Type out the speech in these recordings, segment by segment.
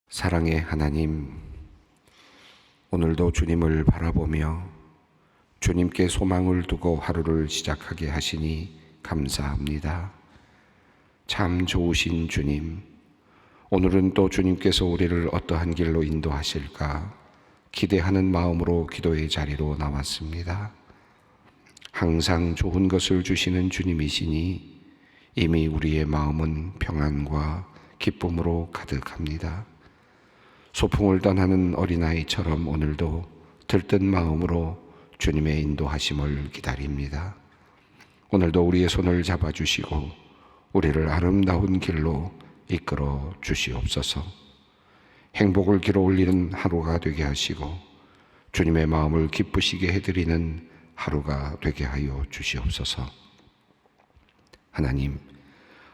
사랑의 하나님, 오늘도 주님을 바라보며 주님께 소망을 두고 하루를 시작하게 하시니 감사합니다. 참 좋으신 주님, 오늘은 또 주님께서 우리를 어떠한 길로 인도하실까 기대하는 마음으로 기도의 자리로 나왔습니다. 항상 좋은 것을 주시는 주님이시니 이미 우리의 마음은 평안과 기쁨으로 가득합니다. 소풍을 떠나는 어린아이처럼 오늘도 들뜬 마음으로 주님의 인도하심을 기다립니다. 오늘도 우리의 손을 잡아주시고 우리를 아름다운 길로 이끌어 주시옵소서. 행복을 길어올리는 하루가 되게 하시고 주님의 마음을 기쁘시게 해드리는 하루가 되게 하여 주시옵소서. 하나님,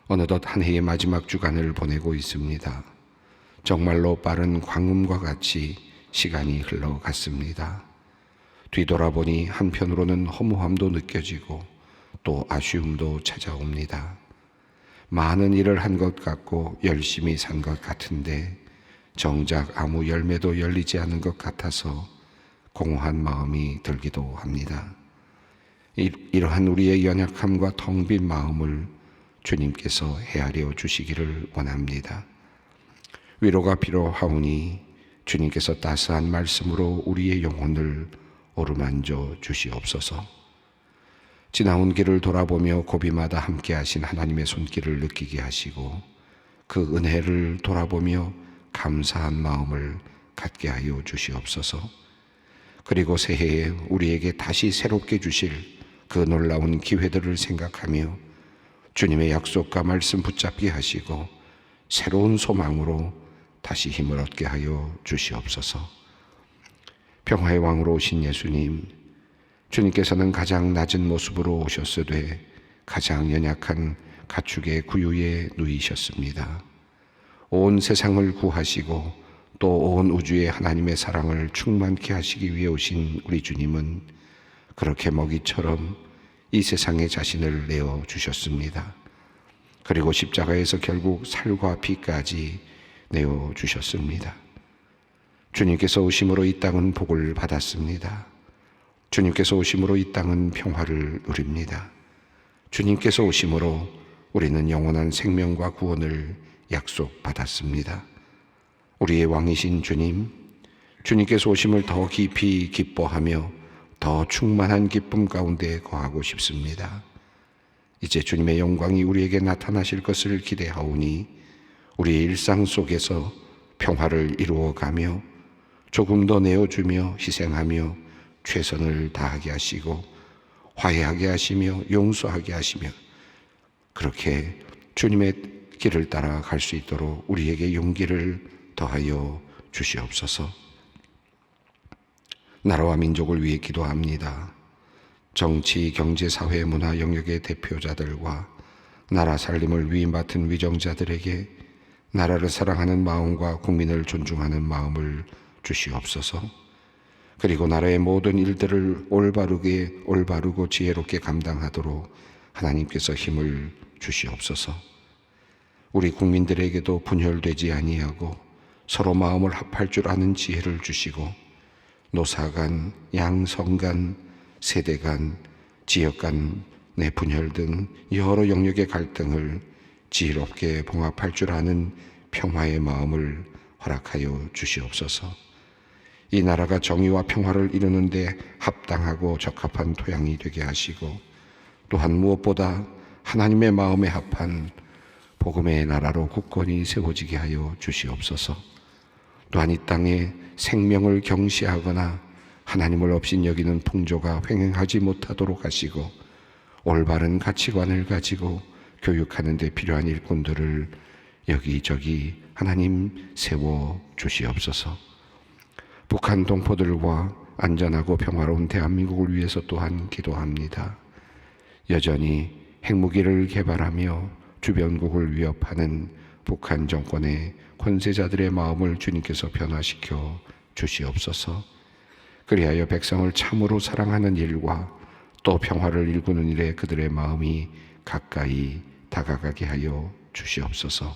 어느덧 한 해의 마지막 주간을 보내고 있습니다. 정말로 빠른 광음과 같이 시간이 흘러갔습니다. 뒤돌아보니 한편으로는 허무함도 느껴지고 또 아쉬움도 찾아옵니다. 많은 일을 한 것 같고 열심히 산 것 같은데 정작 아무 열매도 열리지 않은 것 같아서 공허한 마음이 들기도 합니다. 이러한 우리의 연약함과 텅 빈 마음을 주님께서 헤아려 주시기를 원합니다. 위로가 필요하오니 주님께서 따스한 말씀으로 우리의 영혼을 어루만져 주시옵소서. 지나온 길을 돌아보며 고비마다 함께 하신 하나님의 손길을 느끼게 하시고 그 은혜를 돌아보며 감사한 마음을 갖게 하여 주시옵소서. 그리고 새해에 우리에게 다시 새롭게 주실 그 놀라운 기회들을 생각하며 주님의 약속과 말씀 붙잡게 하시고 새로운 소망으로 다시 힘을 얻게 하여 주시옵소서. 평화의 왕으로 오신 예수님, 주님께서는 가장 낮은 모습으로 오셨으되 가장 연약한 가축의 구유에 누이셨습니다. 온 세상을 구하시고 또 온 우주의 하나님의 사랑을 충만케 하시기 위해 오신 우리 주님은 그렇게 먹이처럼 이 세상에 자신을 내어주셨습니다. 그리고 십자가에서 결국 살과 피까지 내어주셨습니다. 주님께서 오심으로 이 땅은 복을 받았습니다. 주님께서 오심으로 이 땅은 평화를 누립니다. 주님께서 오심으로 우리는 영원한 생명과 구원을 약속받았습니다. 우리의 왕이신 주님, 주님께서 오심을 더 깊이 기뻐하며 더 충만한 기쁨 가운데 거하고 싶습니다. 이제 주님의 영광이 우리에게 나타나실 것을 기대하오니 우리의 일상 속에서 평화를 이루어가며 조금 더 내어주며 희생하며 최선을 다하게 하시고 화해하게 하시며 용서하게 하시며 그렇게 주님의 길을 따라 갈 수 있도록 우리에게 용기를 더하여 주시옵소서. 나라와 민족을 위해 기도합니다. 정치, 경제, 사회, 문화 영역의 대표자들과 나라 살림을 위임 맡은 위정자들에게 나라를 사랑하는 마음과 국민을 존중하는 마음을 주시옵소서. 그리고 나라의 모든 일들을 올바르고 지혜롭게 감당하도록 하나님께서 힘을 주시옵소서. 우리 국민들에게도 분열되지 아니하고 서로 마음을 합할 줄 아는 지혜를 주시고 노사 간, 양성 간, 세대 간, 지역 간 내 분열 등 여러 영역의 갈등을 지혜롭게 봉합할 줄 아는 평화의 마음을 허락하여 주시옵소서. 이 나라가 정의와 평화를 이루는 데 합당하고 적합한 토양이 되게 하시고 또한 무엇보다 하나님의 마음에 합한 복음의 나라로 굳건히 세워지게 하여 주시옵소서. 또한 이 땅에 생명을 경시하거나 하나님을 없인 여기는 풍조가 횡행하지 못하도록 하시고 올바른 가치관을 가지고 교육하는 데 필요한 일꾼들을 여기저기 하나님 세워 주시옵소서. 북한 동포들과 안전하고 평화로운 대한민국을 위해서 또한 기도합니다. 여전히 핵무기를 개발하며 주변국을 위협하는 북한 정권의 권세자들의 마음을 주님께서 변화시켜 주시옵소서. 그리하여 백성을 참으로 사랑하는 일과 또 평화를 일구는 일에 그들의 마음이 가까이 다가가게 하여 주시옵소서.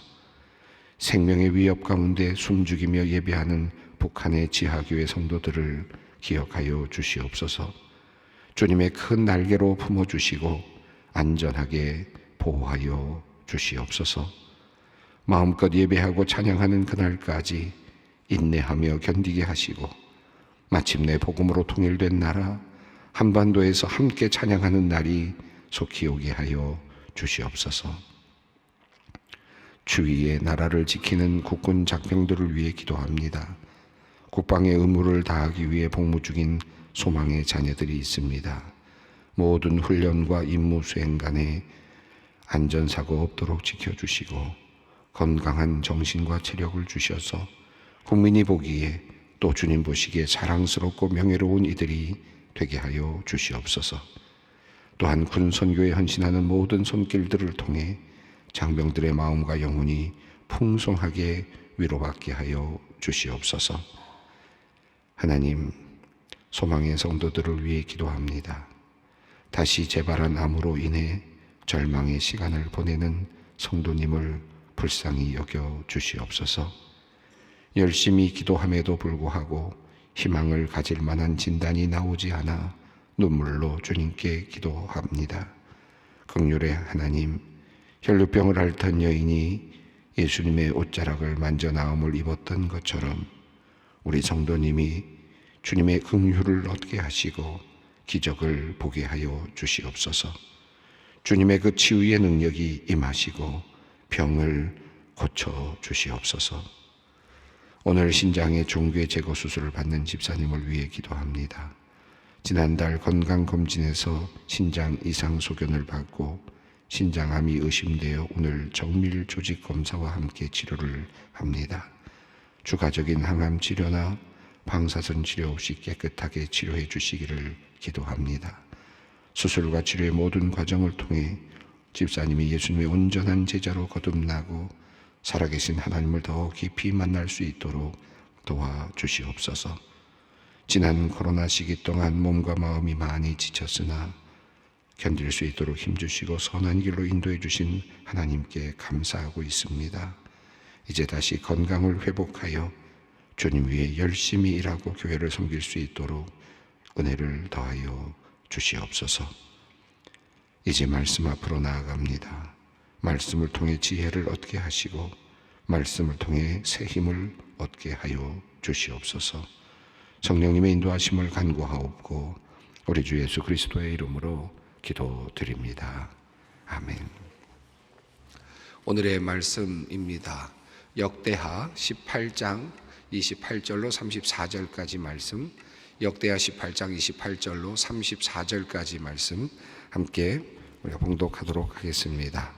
생명의 위협 가운데 숨죽이며 예배하는 북한의 지하교회 성도들을 기억하여 주시옵소서. 주님의 큰 날개로 품어주시고 안전하게 보호하여 주시옵소서. 마음껏 예배하고 찬양하는 그날까지 인내하며 견디게 하시고 마침내 복음으로 통일된 나라 한반도에서 함께 찬양하는 날이 속히 오게 하여 주시옵소서. 주위의 나라를 지키는 국군 장병들을 위해 기도합니다. 국방의 의무를 다하기 위해 복무 중인 소망의 자녀들이 있습니다. 모든 훈련과 임무 수행 간에 안전사고 없도록 지켜주시고 건강한 정신과 체력을 주셔서 국민이 보기에 또 주님 보시기에 자랑스럽고 명예로운 이들이 되게 하여 주시옵소서. 또한 군 선교에 헌신하는 모든 손길들을 통해 장병들의 마음과 영혼이 풍성하게 위로받게 하여 주시옵소서. 하나님, 소망의 성도들을 위해 기도합니다. 다시 재발한 암으로 인해 절망의 시간을 보내는 성도님을 불쌍히 여겨 주시옵소서. 열심히 기도함에도 불구하고 희망을 가질 만한 진단이 나오지 않아 눈물로 주님께 기도합니다. 긍휼의 하나님, 혈루병을 앓던 여인이 예수님의 옷자락을 만져 나음을 입었던 것처럼 우리 성도님이 주님의 긍휼을 얻게 하시고 기적을 보게 하여 주시옵소서. 주님의 그 치유의 능력이 임하시고 병을 고쳐 주시옵소서. 오늘 신장의 종괴 제거 수술을 받는 집사님을 위해 기도합니다. 지난달 건강검진에서 신장 이상 소견을 받고 신장암이 의심되어 오늘 정밀 조직 검사와 함께 치료를 합니다. 추가적인 항암 치료나 방사선 치료 없이 깨끗하게 치료해 주시기를 기도합니다. 수술과 치료의 모든 과정을 통해 집사님이 예수님의 온전한 제자로 거듭나고 살아계신 하나님을 더 깊이 만날 수 있도록 도와주시옵소서. 지난 코로나 시기 동안 몸과 마음이 많이 지쳤으나 견딜 수 있도록 힘주시고 선한 길로 인도해 주신 하나님께 감사하고 있습니다. 이제 다시 건강을 회복하여 주님 위해 열심히 일하고 교회를 섬길 수 있도록 은혜를 더하여 주시옵소서. 이제 말씀 앞으로 나아갑니다. 말씀을 통해 지혜를 얻게 하시고 말씀을 통해 새 힘을 얻게 하여 주시옵소서. 성령님의 인도하심을 간구하옵고 우리 주 예수 그리스도의 이름으로 기도드립니다. 아멘. 오늘의 말씀입니다. 역대하 18장 28절로 34절까지 말씀, 역대하 18장 28절로 34절까지 말씀 함께 우리가 봉독하도록 하겠습니다.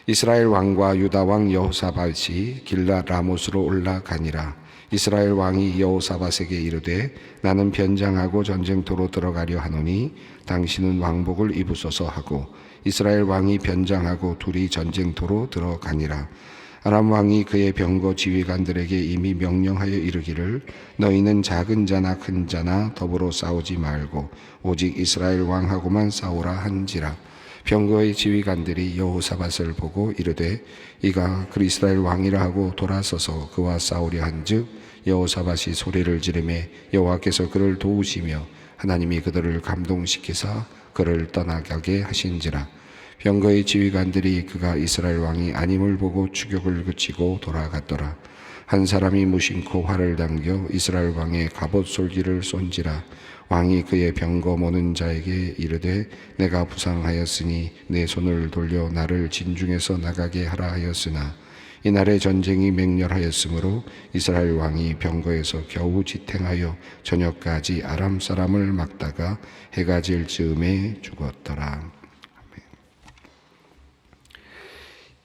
이스라엘 왕과 유다 왕 여호사밧이 길랏 라못으로 올라가니라. 이스라엘 왕이 여호사밧에게 이르되 나는 변장하고 전쟁터로 들어가려 하노니 당신은 왕복을 입으소서 하고 이스라엘 왕이 변장하고 둘이 전쟁터로 들어가니라. 아람 왕이 그의 병거 지휘관들에게 이미 명령하여 이르기를 너희는 작은 자나 큰 자나 더불어 싸우지 말고 오직 이스라엘 왕하고만 싸우라 한지라. 병거의 지휘관들이 여호사밧을 보고 이르되 이가 그리스라엘 왕이라 하고 돌아서서 그와 싸우려 한즉 여호사밧이 소리를 지르매 여호와께서 그를 도우시며 하나님이 그들을 감동시키사 그를 떠나가게 하신지라. 병거의 지휘관들이 그가 이스라엘 왕이 아님을 보고 추격을 그치고 돌아갔더라. 한 사람이 무심코 활을 당겨 이스라엘 왕의 갑옷 솔기를 쏜지라. 왕이 그의 병거 모는 자에게 이르되 내가 부상하였으니 내 손을 돌려 나를 진중에서 나가게 하라 하였으나 이날에 전쟁이 맹렬하였으므로 이스라엘 왕이 병거에서 겨우 지탱하여 저녁까지 아람 사람을 막다가 해가 질 즈음에 죽었더라.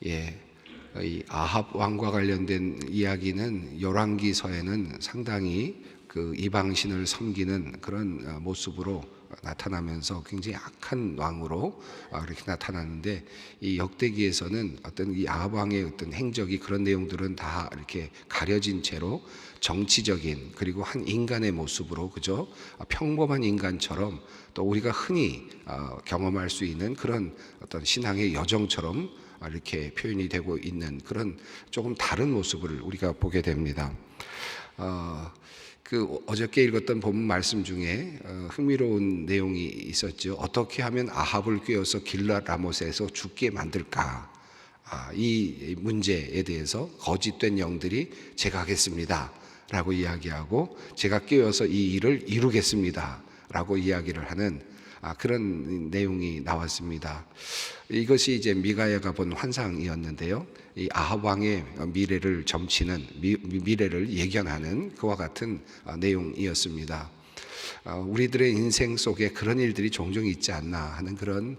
이 아합 왕과 관련된 이야기는 열왕기서에는 상당히 그 이방신을 섬기는 그런 모습으로 나타나면서 굉장히 악한 왕으로 이렇게 나타나는데 이 역대기에서는 어떤 이 아합 왕의 어떤 행적이 그런 내용들은 다 이렇게 가려진 채로 정치적인 그리고 한 인간의 모습으로 그저 평범한 인간처럼 또 우리가 흔히 경험할 수 있는 그런 어떤 신앙의 여정처럼 이렇게 표현이 되고 있는 그런 조금 다른 모습을 우리가 보게 됩니다. 어저께 읽었던 본문 말씀 중에 흥미로운 내용이 있었죠. 어떻게 하면 아합을 꾀어서 길르앗 라못에서 죽게 만들까? 이 문제에 대해서 거짓된 영들이 제가 하겠습니다 라고 이야기하고, 제가 꾀어서 이 일을 이루겠습니다 라고 이야기를 하는 그런 내용이 나왔습니다. 이것이 이제 미가야가 본 환상이었는데요. 이 아합 왕의 미래를 점치는, 미래를 예견하는 그와 같은 내용이었습니다. 우리들의 인생 속에 그런 일들이 종종 있지 않나 하는 그런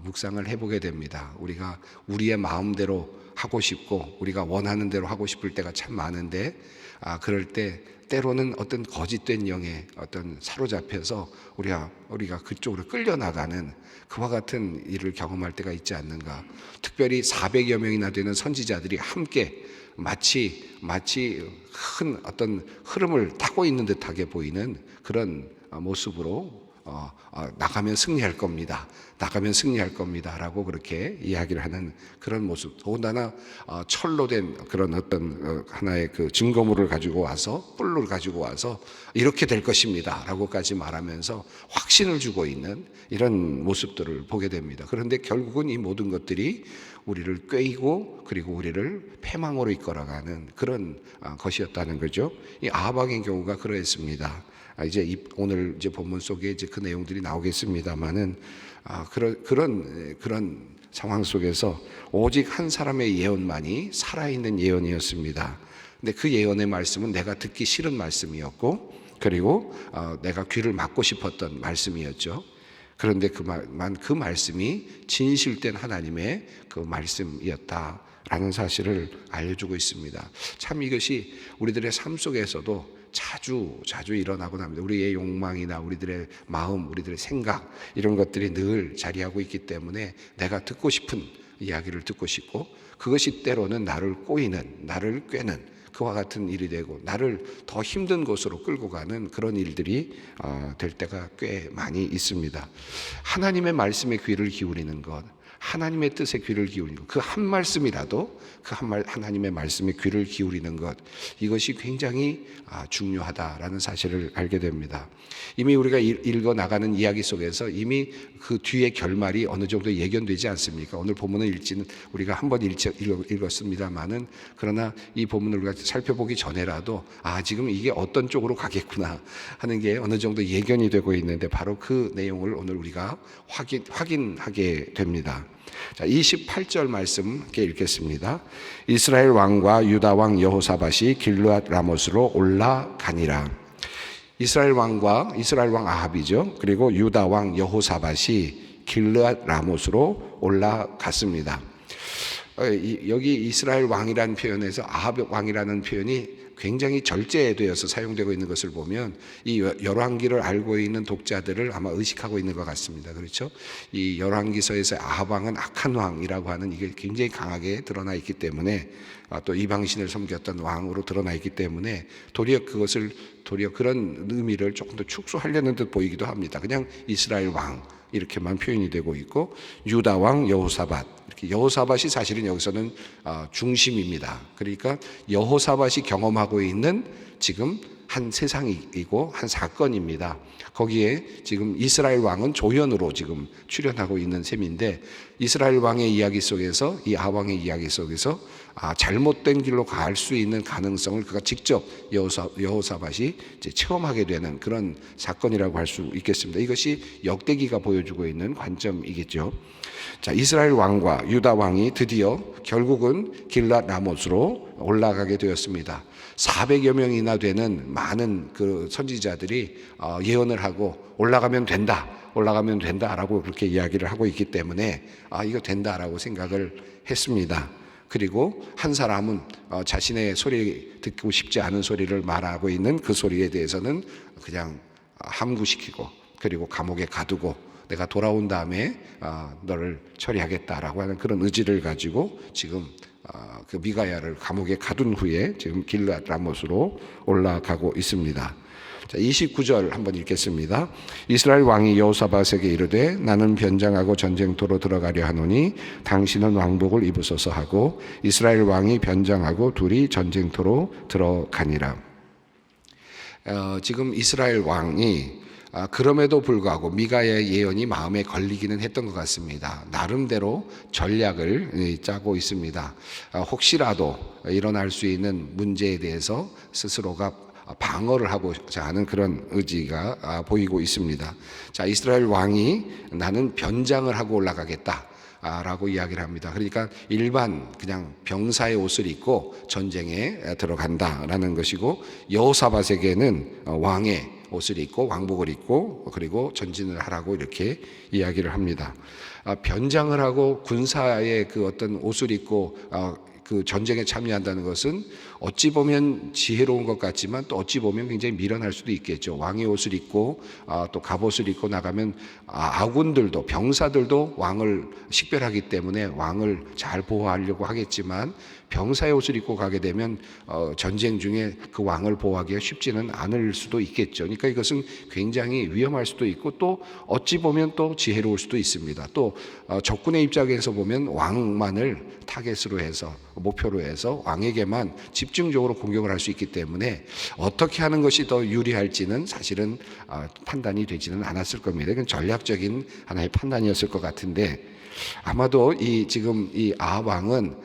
묵상을 해보게 됩니다. 우리가 우리의 마음대로 하고 싶고 우리가 원하는 대로 하고 싶을 때가 참 많은데, 그럴 때 때로는 어떤 거짓된 영에 어떤 사로잡혀서 우리가 그쪽으로 끌려나가는 그와 같은 일을 경험할 때가 있지 않는가. 특별히 400여 명이나 되는 선지자들이 함께 마치 큰 어떤 흐름을 타고 있는 듯하게 보이는 그런 모습으로 나가면 승리할 겁니다. 나가면 승리할 겁니다. 라고 그렇게 이야기를 하는 그런 모습. 더군다나 철로 된 그런 어떤 하나의 그 증거물을 가지고 와서, 뿔을 가지고 와서 이렇게 될 것입니다. 라고까지 말하면서 확신을 주고 있는 이런 모습들을 보게 됩니다. 그런데 결국은 이 모든 것들이 우리를 꾀이고 그리고 우리를 패망으로 이끌어가는 그런 것이었다는 거죠. 이 아합 왕의 경우가 그러했습니다. 이제 오늘 이제 본문 속에 이제 그 내용들이 나오겠습니다만은 그런 상황 속에서 오직 한 사람의 예언만이 살아있는 예언이었습니다. 근데 그 예언의 말씀은 내가 듣기 싫은 말씀이었고, 그리고 내가 귀를 막고 싶었던 말씀이었죠. 그런데 그 말씀이 진실된 하나님의 그 말씀이었다라는 사실을 알려주고 있습니다. 참 이것이 우리들의 삶 속에서도 자주 일어나곤 합니다. 우리의 욕망이나 우리들의 마음, 우리들의 생각, 이런 것들이 늘 자리하고 있기 때문에 내가 듣고 싶은 이야기를 듣고 싶고, 그것이 때로는 나를 꼬이는, 나를 꿰는 그와 같은 일이 되고 나를 더 힘든 곳으로 끌고 가는 그런 일들이 될 때가 꽤 많이 있습니다. 하나님의 말씀에 귀를 기울이는 것, 하나님의 뜻에 귀를 기울이는 것, 그 한 말씀이라도 하나님의 말씀에 귀를 기울이는 것, 이것이 굉장히 중요하다라는 사실을 알게 됩니다. 이미 우리가 읽어 나가는 이야기 속에서 이미 그 뒤의 결말이 어느 정도 예견되지 않습니까? 오늘 본문을 우리가 한번 읽었습니다만은, 그러나 이 본문을 우리가 살펴보기 전에라도 지금 이게 어떤 쪽으로 가겠구나 하는 게 어느 정도 예견이 되고 있는데, 바로 그 내용을 오늘 우리가 확인하게 됩니다. 자, 28절 말씀 함께 읽겠습니다. 이스라엘 왕과 유다 왕 여호사밧이 길르앗 라못으로 올라가니라. 이스라엘 왕 아합이죠. 그리고 유다 왕 여호사밧이 길르앗 라못으로 올라갔습니다. 여기 이스라엘 왕이라는 표현에서 아합 왕이라는 표현이 굉장히 절제되어서 사용되고 있는 것을 보면 이 열왕기를 알고 있는 독자들을 아마 의식하고 있는 것 같습니다. 그렇죠? 이 열왕기서에서 아합 왕은 악한 왕이라고 하는 이게 굉장히 강하게 드러나 있기 때문에, 또 이방신을 섬겼던 왕으로 드러나 있기 때문에 도리어 그런 의미를 조금 더 축소하려는 듯 보이기도 합니다. 그냥 이스라엘 왕 이렇게만 표현이 되고 있고, 유다 왕 여호사밧, 이렇게 여호사밧이 사실은 여기서는 중심입니다. 그러니까 여호사밧이 경험하고 있는 지금 한 세상이고 한 사건입니다. 거기에 지금 이스라엘 왕은 조연으로 지금 출연하고 있는 셈인데, 이스라엘 왕의 이야기 속에서, 이 아합 왕의 이야기 속에서 잘못된 길로 갈 수 있는 가능성을 그가 직접 여호사밧이 이제 체험하게 되는 그런 사건이라고 할 수 있겠습니다. 이것이 역대기가 보여주고 있는 관점이겠죠. 자, 이스라엘 왕과 유다 왕이 드디어 결국은 길르앗 라못으로 올라가게 되었습니다. 400여 명이나 되는 많은 그 선지자들이 예언을 하고 올라가면 된다라고 그렇게 이야기를 하고 있기 때문에 이거 된다라고 생각을 했습니다. 그리고 한 사람은 자신의 소리, 듣고 싶지 않은 소리를 말하고 있는 그 소리에 대해서는 그냥 함구시키고, 그리고 감옥에 가두고 내가 돌아온 다음에 너를 처리하겠다라고 하는 그런 의지를 가지고 지금 그 미가야를 감옥에 가둔 후에 지금 길르앗 라못으로 올라가고 있습니다. 자, 29절 한번 읽겠습니다. 이스라엘 왕이 여호사밧에게 이르되 나는 변장하고 전쟁터로 들어가려 하노니 당신은 왕복을 입으소서 하고 이스라엘 왕이 변장하고 둘이 전쟁터로 들어가니라. 지금 이스라엘 왕이 그럼에도 불구하고 미가의 예언이 마음에 걸리기는 했던 것 같습니다. 나름대로 전략을 짜고 있습니다. 혹시라도 일어날 수 있는 문제에 대해서 스스로가 방어를 하고자 하는 그런 의지가 보이고 있습니다. 자, 이스라엘 왕이 나는 변장을 하고 올라가겠다 라고 이야기를 합니다. 그러니까 일반 그냥 병사의 옷을 입고 전쟁에 들어간다라는 것이고, 여호사밧에게는 왕의 옷을 입고 왕복을 입고 그리고 전진을 하라고 이렇게 이야기를 합니다. 변장을 하고 군사의 그 어떤 옷을 입고 그 전쟁에 참여한다는 것은 어찌 보면 지혜로운 것 같지만 또 어찌 보면 굉장히 미련할 수도 있겠죠. 왕의 옷을 입고 또 갑옷을 입고 나가면 아군들도 병사들도 왕을 식별하기 때문에 왕을 잘 보호하려고 하겠지만, 병사의 옷을 입고 가게 되면 전쟁 중에 그 왕을 보호하기가 쉽지는 않을 수도 있겠죠. 그러니까 이것은 굉장히 위험할 수도 있고 또 어찌 보면 또 지혜로울 수도 있습니다. 또 적군의 입장에서 보면 왕만을 타겟으로 해서 목표로 해서 왕에게만 집중적으로 공격을 할 수 있기 때문에 어떻게 하는 것이 더 유리할지는 사실은 판단이 되지는 않았을 겁니다. 이건 전략적인 하나의 판단이었을 것 같은데, 아마도 지금 이 아합 왕은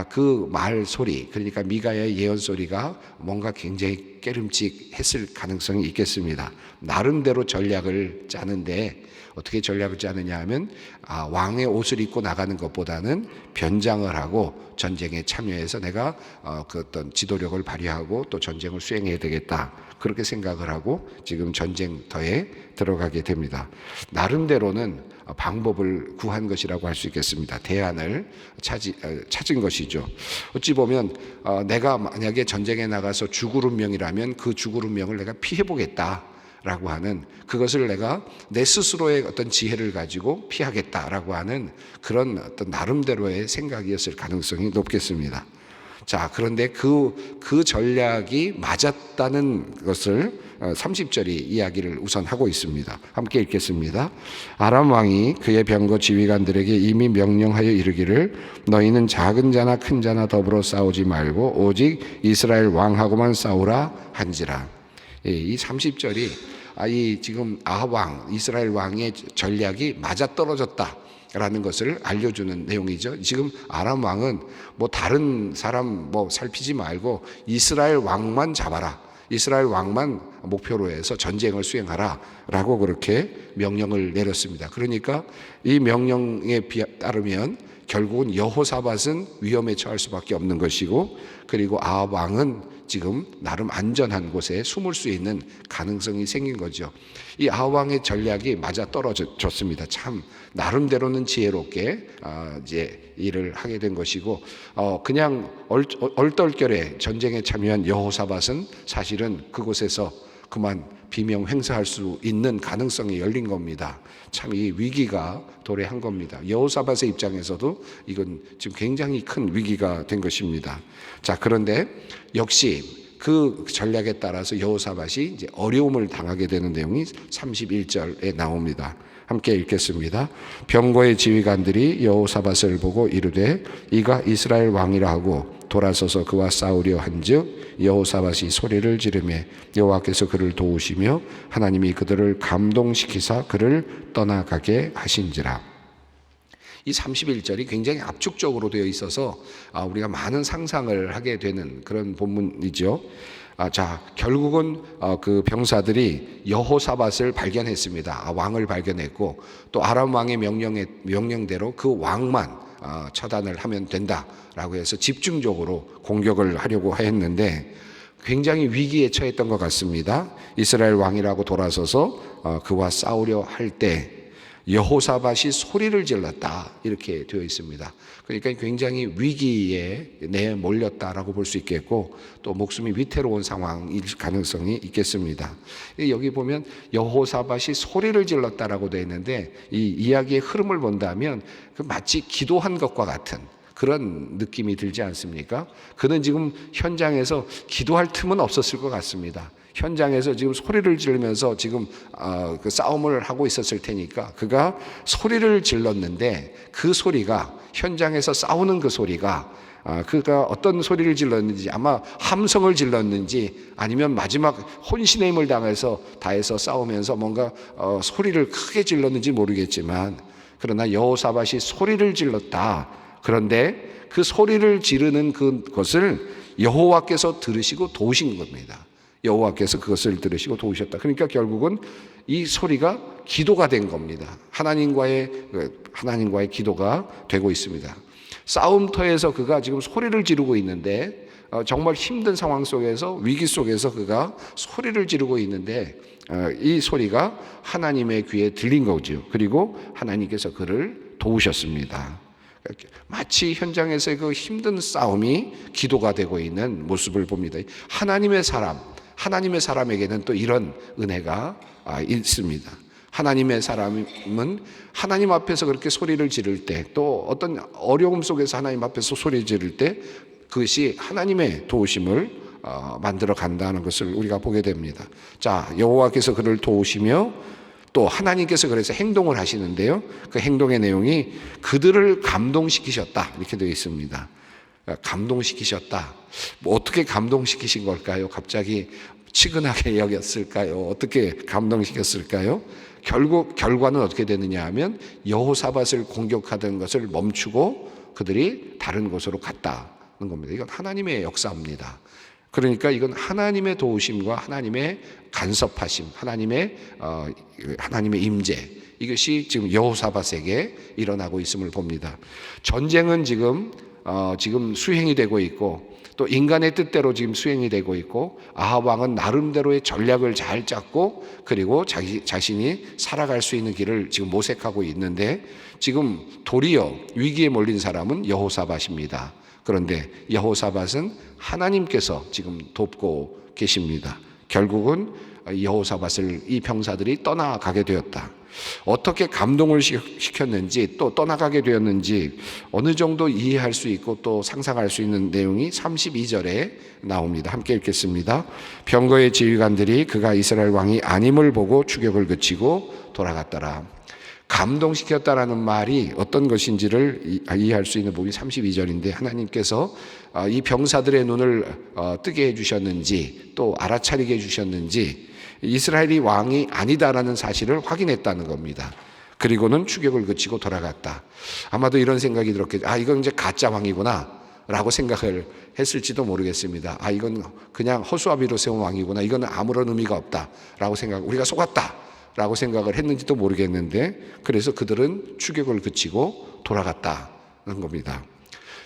그 말 소리, 그러니까 미가의 예언 소리가 뭔가 굉장히 깨름직했을 가능성이 있겠습니다. 나름대로 전략을 짜는데 어떻게 전략을 짜느냐 하면 왕의 옷을 입고 나가는 것보다는 변장을 하고 전쟁에 참여해서 내가 그 어떤 지도력을 발휘하고 또 전쟁을 수행해야 되겠다, 그렇게 생각을 하고 지금 전쟁터에 들어가게 됩니다. 나름대로는 방법을 구한 것이라고 할 수 있겠습니다. 대안을 찾은 것이죠. 어찌 보면 내가 만약에 전쟁에 나가서 죽을 운명이라면 그 죽을 운명을 내가 피해보겠다 라고 하는, 그것을 내가 내 스스로의 어떤 지혜를 가지고 피하겠다라고 하는 그런 어떤 나름대로의 생각이었을 가능성이 높겠습니다. 자, 그런데 그 전략이 맞았다는 것을 30절이 이야기를 우선 하고 있습니다. 함께 읽겠습니다. 아람 왕이 그의 병거 지휘관들에게 이미 명령하여 이르기를 너희는 작은 자나 큰 자나 더불어 싸우지 말고 오직 이스라엘 왕하고만 싸우라 한지라. 이 30절이 이 지금 아합 왕, 이스라엘 왕의 전략이 맞아떨어졌다 라는 것을 알려주는 내용이죠. 지금 아람 왕은 뭐 다른 사람 뭐 살피지 말고 이스라엘 왕만 잡아라, 이스라엘 왕만 목표로 해서 전쟁을 수행하라 라고 그렇게 명령을 내렸습니다. 그러니까 이 명령에 따르면 결국은 여호사밧은 위험에 처할 수밖에 없는 것이고, 그리고 아합 왕은 지금 나름 안전한 곳에 숨을 수 있는 가능성이 생긴 거죠. 이 아합 왕의 전략이 맞아 떨어졌습니다. 참 나름대로는 지혜롭게 이제 일을 하게 된 것이고, 그냥 얼떨결에 전쟁에 참여한 여호사밧은 사실은 그곳에서 그만 비명 행사할 수 있는 가능성이 열린 겁니다. 참 이 위기가 도래한 겁니다. 여호사밧의 입장에서도 이건 지금 굉장히 큰 위기가 된 것입니다. 자, 그런데 역시 그 전략에 따라서 여호사밧이 이제 어려움을 당하게 되는 내용이 31절에 나옵니다. 함께 읽겠습니다. 병거의 지휘관들이 여호사밧을 보고 이르되 이가 이스라엘 왕이라 하고 돌아서서 그와 싸우려 한즉 여호사밧이 소리를 지르매 여호와께서 그를 도우시며 하나님이 그들을 감동시키사 그를 떠나가게 하신지라. 이 31절이 굉장히 압축적으로 되어 있어서 우리가 많은 상상을 하게 되는 그런 본문이죠. 자, 결국은 그 병사들이 여호사밧을 발견했습니다. 왕을 발견했고 또 아람 왕의 명령대로 그 왕만 처단을 하면 된다라고 해서 집중적으로 공격을 하려고 했는데 굉장히 위기에 처했던 것 같습니다. 이스라엘 왕이라고 돌아서서 그와 싸우려 할 때 여호사밧이 소리를 질렀다 이렇게 되어 있습니다. 그러니까 굉장히 위기에 내몰렸다라고 볼 수 있겠고 또 목숨이 위태로운 상황일 가능성이 있겠습니다. 여기 보면 여호사밧이 소리를 질렀다라고 되어 있는데 이 이야기의 흐름을 본다면 마치 기도한 것과 같은 그런 느낌이 들지 않습니까? 그는 지금 현장에서 기도할 틈은 없었을 것 같습니다. 현장에서 지금 소리를 지르면서 지금 그 싸움을 하고 있었을 테니까 그가 소리를 질렀는데 그 소리가 현장에서 싸우는 그 소리가 그가 어떤 소리를 질렀는지 아마 함성을 질렀는지 아니면 마지막 혼신의 힘을 다해서 싸우면서 뭔가 소리를 크게 질렀는지 모르겠지만 그러나 여호사밧이 소리를 질렀다. 그런데 그 소리를 지르는 그것을 여호와께서 들으시고 도우신 겁니다. 여호와께서 그것을 들으시고 도우셨다. 그러니까 결국은 이 소리가 기도가 된 겁니다. 하나님과의 기도가 되고 있습니다. 싸움터에서 그가 지금 소리를 지르고 있는데 정말 힘든 상황 속에서 위기 속에서 그가 소리를 지르고 있는데 이 소리가 하나님의 귀에 들린 거죠. 그리고 하나님께서 그를 도우셨습니다. 마치 현장에서의 그 힘든 싸움이 기도가 되고 있는 모습을 봅니다. 하나님의 사람에게는 또 이런 은혜가 있습니다. 하나님의 사람은 하나님 앞에서 그렇게 소리를 지를 때, 또 어떤 어려움 속에서 하나님 앞에서 소리 지를 때 그것이 하나님의 도우심을 만들어 간다는 것을 우리가 보게 됩니다. 자, 여호와께서 그를 도우시며 또 하나님께서 그래서 행동을 하시는데요. 그 행동의 내용이 그들을 감동시키셨다 이렇게 되어 있습니다. 감동시키셨다. 뭐 어떻게 감동시키신 걸까요? 갑자기 치근하게 여겼을까요? 어떻게 감동시켰을까요? 결국 결과는 어떻게 되느냐 하면 여호사밧을 공격하던 것을 멈추고 그들이 다른 곳으로 갔다는 겁니다. 이건 하나님의 역사입니다. 그러니까 이건 하나님의 도우심과 하나님의 간섭하심, 하나님의 임재, 이것이 지금 여호사밧에게 일어나고 있음을 봅니다. 전쟁은 지금 수행이 되고 있고 또 인간의 뜻대로 지금 수행이 되고 있고 아합 왕은 나름대로의 전략을 잘 짰고 그리고 자신이 살아갈 수 있는 길을 지금 모색하고 있는데 지금 도리어 위기에 몰린 사람은 여호사밧입니다. 그런데 여호사밧은 하나님께서 지금 돕고 계십니다. 결국은 여호사밧을 이 병사들이 떠나가게 되었다. 어떻게 감동을 시켰는지 또 떠나가게 되었는지 어느 정도 이해할 수 있고 또 상상할 수 있는 내용이 32절에 나옵니다. 함께 읽겠습니다. 병거의 지휘관들이 그가 이스라엘 왕이 아님을 보고 추격을 그치고 돌아갔더라. 감동시켰다라는 말이 어떤 것인지를 이해할 수 있는 부분이 32절인데 하나님께서 이 병사들의 눈을 뜨게 해주셨는지 또 알아차리게 해주셨는지 이스라엘이 왕이 아니다라는 사실을 확인했다는 겁니다. 그리고는 추격을 그치고 돌아갔다. 아마도 이런 생각이 들었겠죠. 이건 이제 가짜 왕이구나 라고 생각을 했을지도 모르겠습니다. 이건 그냥 허수아비로 세운 왕이구나. 이거는 아무런 의미가 없다 라고 우리가 속았다 라고 생각을 했는지도 모르겠는데 그래서 그들은 추격을 그치고 돌아갔다는 겁니다.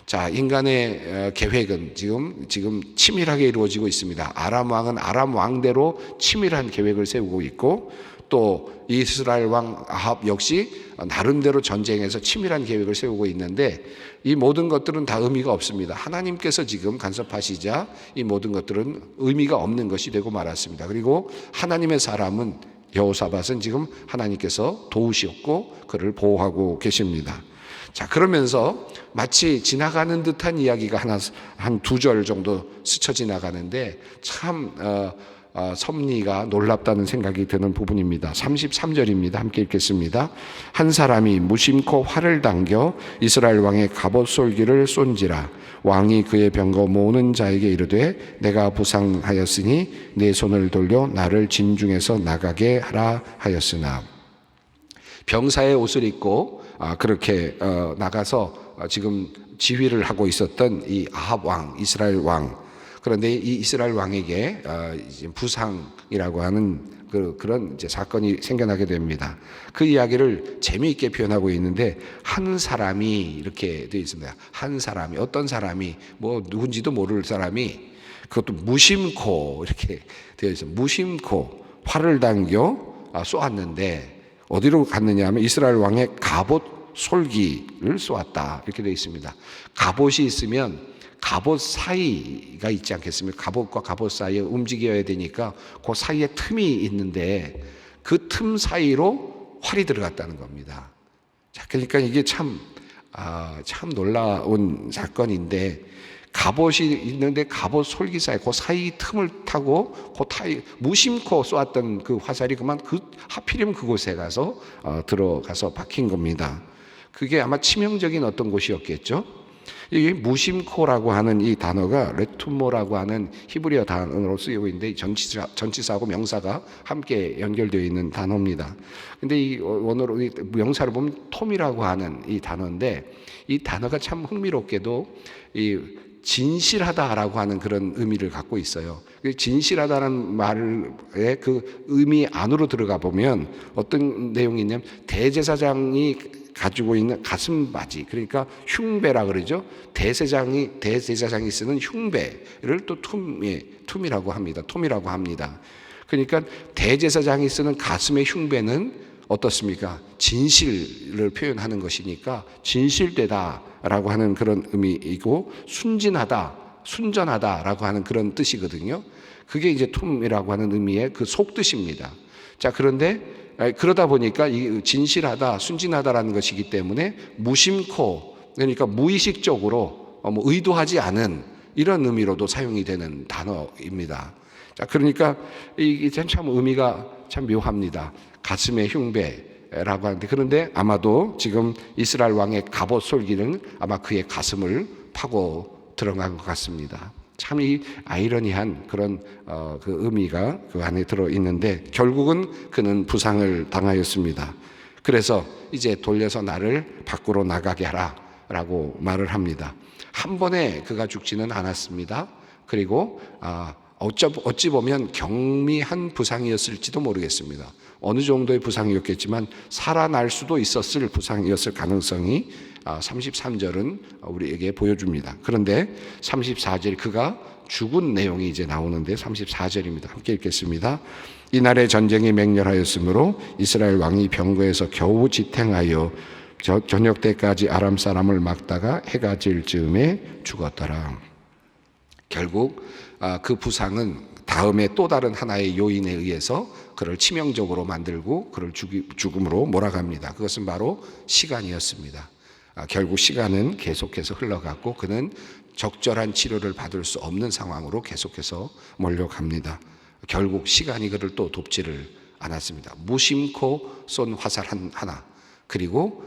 자, 인간의 계획은 지금 치밀하게 이루어지고 있습니다. 아람 왕은 아람 왕대로 치밀한 계획을 세우고 있고 또 이스라엘 왕 아합 역시 나름대로 전쟁에서 치밀한 계획을 세우고 있는데 이 모든 것들은 다 의미가 없습니다. 하나님께서 지금 간섭하시자 이 모든 것들은 의미가 없는 것이 되고 말았습니다. 그리고 하나님의 사람은 여호사밧은 지금 하나님께서 도우셨고 그를 보호하고 계십니다. 자, 그러면서 마치 지나가는 듯한 이야기가 한 두 절 정도 스쳐 지나가는데 참 섭리가 놀랍다는 생각이 드는 부분입니다. 33절입니다. 함께 읽겠습니다. 한 사람이 무심코 활을 당겨 이스라엘 왕의 갑옷 솔기를 쏜지라 왕이 그의 병거 모으는 자에게 이르되 내가 부상하였으니 내 손을 돌려 나를 진중에서 나가게 하라 하였으나 병사의 옷을 입고 그렇게 나가서 지금 지휘를 하고 있었던 이 아합 왕, 이스라엘 왕. 그런데 이 이스라엘 왕에게 부상이라고 하는 그런 이제 사건이 생겨나게 됩니다. 그 이야기를 재미있게 표현하고 있는데 한 사람이 이렇게 되어 있습니다. 한 사람이 어떤 사람이 뭐 누군지도 모를 사람이 그것도 무심코 이렇게 되어 있어요. 무심코 활을 당겨 쏘았는데 어디로 갔느냐 하면 이스라엘 왕의 갑옷 솔기를 쏘았다 이렇게 되어 있습니다. 갑옷이 있으면 갑옷 사이가 있지 않겠습니까? 갑옷과 갑옷 사이에 움직여야 되니까 그 사이에 틈이 있는데 그 틈 사이로 활이 들어갔다는 겁니다. 자, 그러니까 이게 참 놀라운 사건인데 갑옷이 있는데 갑옷 솔기사에 그 사이 틈을 타고 무심코 쏘았던 그 화살이 하필이면 그곳에 가서 들어가서 박힌 겁니다. 그게 아마 치명적인 어떤 곳이었겠죠. 이 무심코라고 하는 이 단어가 레투모라고 하는 히브리어 단어로 쓰이고 있는데 전치사하고 명사가 함께 연결되어 있는 단어입니다. 근데 이 원어로 명사를 보면 톰이라고 하는 이 단어인데, 이 단어가 참 흥미롭게도 이 진실하다라고 하는 그런 의미를 갖고 있어요. 진실하다는 말의 그 의미 안으로 들어가 보면 어떤 내용이 있냐면, 대제사장이 가지고 있는 가슴바지, 그러니까 흉배라 그러죠. 대제사장이 쓰는 흉배를 또 툼이라고 합니다. 톰이라고 합니다. 그러니까 대제사장이 쓰는 가슴의 흉배는 어떻습니까? 진실을 표현하는 것이니까 진실되다라고 하는 그런 의미이고, 순전하다라고 하는 그런 뜻이거든요. 그게 이제 톰이라고 하는 의미의 그 속뜻입니다. 자, 그런데 그러다 보니까 이 진실하다, 순진하다라는 것이기 때문에 무심코, 그러니까 무의식적으로 의도하지 않은 이런 의미로도 사용이 되는 단어입니다. 자, 그러니까 이게 참 의미가 참 묘합니다. 가슴의 흉배라고 하는데, 그런데 아마도 지금 이스라엘 왕의 갑옷 솔기는 아마 그의 가슴을 파고 들어간 것 같습니다. 참 이 아이러니한 그런 그 의미가 그 안에 들어 있는데, 결국은 그는 부상을 당하였습니다. 그래서 이제 돌려서 나를 밖으로 나가게 하라라고 말을 합니다. 한 번에 그가 죽지는 않았습니다. 그리고 어찌 보면 경미한 부상이었을지도 모르겠습니다. 어느 정도의 부상이었겠지만 살아날 수도 있었을 부상이었을 가능성이 33절은 우리에게 보여줍니다. 그런데 34절 그가 죽은 내용이 이제 나오는데 34절입니다. 함께 읽겠습니다. 이날에 전쟁이 맹렬하였으므로 이스라엘 왕이 병거에서 겨우 지탱하여 저녁 때까지 아람 사람을 막다가 해가 질 즈음에 죽었더라. 결국 그 부상은 다음에 또 다른 하나의 요인에 의해서 그를 치명적으로 만들고 그를 죽음으로 몰아갑니다. 그것은 바로 시간이었습니다. 결국 시간은 계속해서 흘러갔고 그는 적절한 치료를 받을 수 없는 상황으로 계속해서 몰려갑니다. 결국 시간이 그를 또 돕지를 않았습니다. 무심코 쏜 화살 하나, 그리고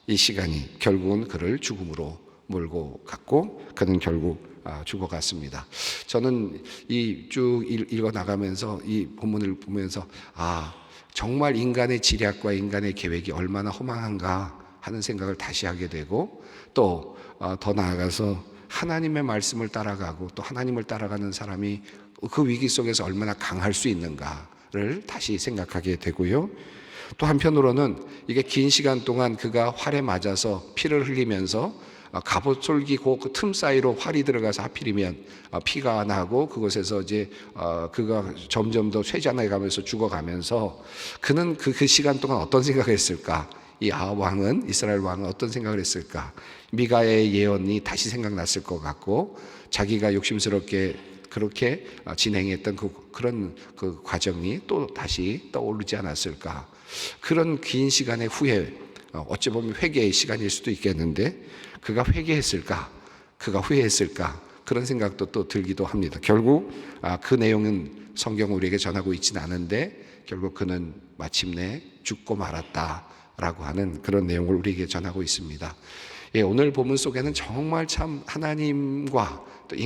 이 시간이 결국은 그를 죽음으로 몰고 갔고 그는 결국 죽어갔습니다. 저는 이 쭉 읽어 나가면서 이 본문을 보면서 정말 인간의 지략과 인간의 계획이 얼마나 허망한가 하는 생각을 다시 하게 되고, 또 더 나아가서 하나님의 말씀을 따라가고 또 하나님을 따라가는 사람이 그 위기 속에서 얼마나 강할 수 있는가를 다시 생각하게 되고요. 또 한편으로는 이게 긴 시간 동안 그가 활에 맞아서 피를 흘리면서 갑옷 솔기고 그 틈 사이로 활이 들어가서 하필이면 피가 나고 그곳에서 이제 그가 점점 더 쇠잔해 가면서 죽어가면서 그는 그 시간 동안 어떤 생각을 했을까? 이 이스라엘 왕은 어떤 생각을 했을까? 미가의 예언이 다시 생각났을 것 같고, 자기가 욕심스럽게 그렇게 진행했던 그런 그 과정이 또 다시 떠오르지 않았을까? 그런 긴 시간의 후회, 어찌 보면 회개의 시간일 수도 있겠는데 그가 회개했을까? 그가 후회했을까? 그런 생각도 또 들기도 합니다. 결국 그 내용은 성경 우리에게 전하고 있지는 않은데 결국 그는 마침내 죽고 말았다라고 하는 그런 내용을 우리에게 전하고 있습니다. 오늘 본문 속에는 정말 참 하나님과 또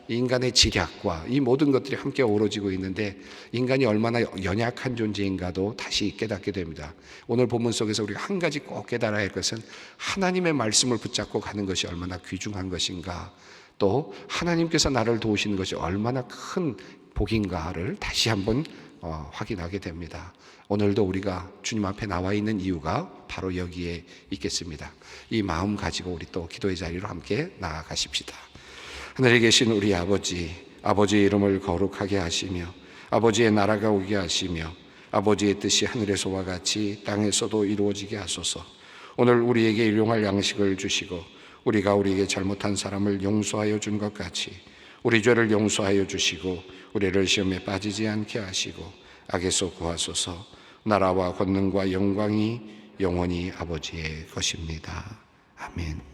인간의 지략과 이 모든 것들이 함께 어우러지고 있는데, 인간이 얼마나 연약한 존재인가도 다시 깨닫게 됩니다. 오늘 본문 속에서 우리가 한 가지 꼭 깨달아야 할 것은 하나님의 말씀을 붙잡고 가는 것이 얼마나 귀중한 것인가, 또 하나님께서 나를 도우시는 것이 얼마나 큰 복인가를 다시 한번 확인하게 됩니다. 오늘도 우리가 주님 앞에 나와 있는 이유가 바로 여기에 있겠습니다. 이 마음 가지고 우리 또 기도의 자리로 함께 나아가십시다. 하늘에 계신 우리 아버지의 이름을 거룩하게 하시며 아버지의 나라가 오게 하시며 아버지의 뜻이 하늘에서와 같이 땅에서도 이루어지게 하소서. 오늘 우리에게 일용할 양식을 주시고 우리가 우리에게 잘못한 사람을 용서하여 준 것 같이 우리 죄를 용서하여 주시고 우리를 시험에 빠지지 않게 하시고 악에서 구하소서. 나라와 권능과 영광이 영원히 아버지의 것입니다. 아멘.